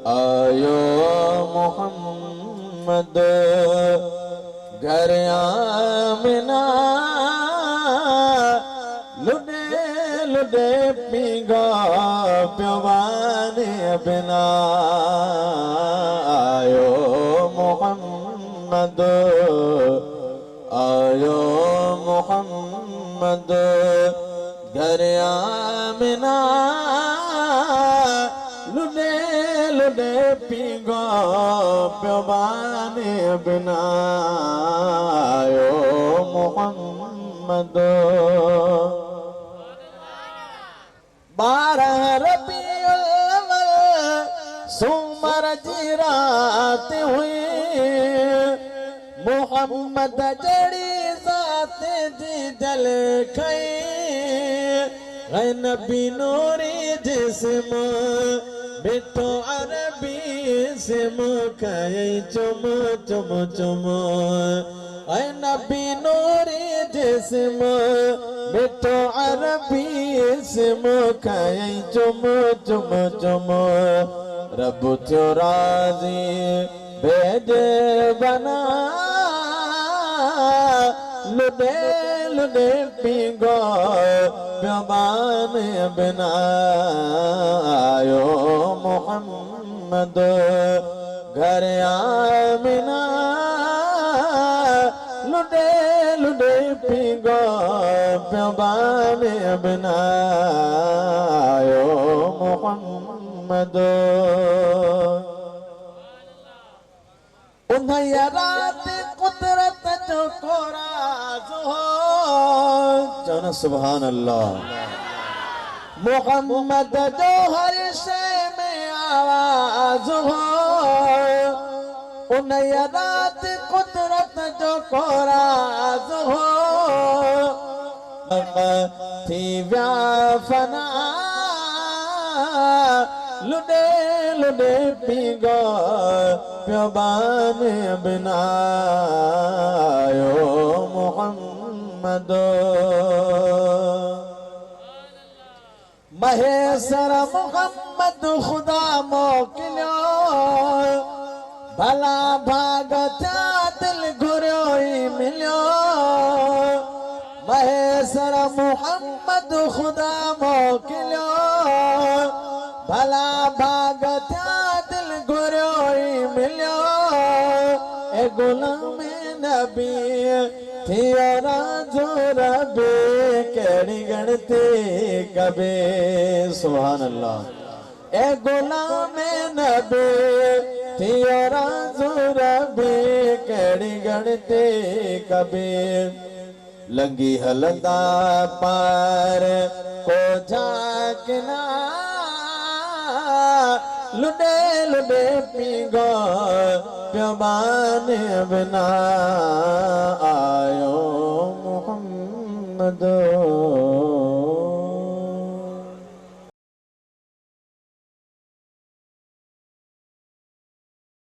आयो मोहम्मद घर आमिना लुडे लुडे पीगा प्यवाने बिना आयो मोहम्मद आयो मोहम्मद घर आमिना लुडे लुडे पीगा प्यवाने बिना आयो मोहम्मद 12 रबीउल अव्वल सोमवार जी रात हुई मोहम्मद जड़ी ज़ात जी जल खई है नबी नूरी जिस्म बिठो अरबी सिम खाए चुम चुम चुम है नबी नूरी जिस्म बिठो अरबी सिम खाए चुम चुम चुम रब थियो राज़ी भेजे बना लुडे लुडे पीगो प्यवान बिना आयो मोहम्मद घर आमिना लुडे लुडे पीगो प्यवान बिना आयो मोहम्मद उन्हें रात कुदरत जो कोराज हो जन सुभान अल्लाह मोहम्मद जो हर शे में आवाज हो उन्हें रात कुदरत जो कोराज हो थी व्याफना लुडे लुडे पीगो प्यवान बिना आयो मोहम्मद महेश्वर मोहम्मद खुदा मोकिलियो भला भाग था दिल घुरियो ही मिलियो महेश्वर मोहम्मद खुदा मोकिलियो भला भाग था दिल घुरियो ही मिलियो ए गुलाम नबी थियो राजो रबे केड़ी गणती कबे सुभान अल्लाह ए गुलाम नबी थियो राजो रबे केड़ी गणती कबे लंगी हलंदा पार को झाकना लुडे लुडे पीगो प्यवान बिना आयो मोहम्मद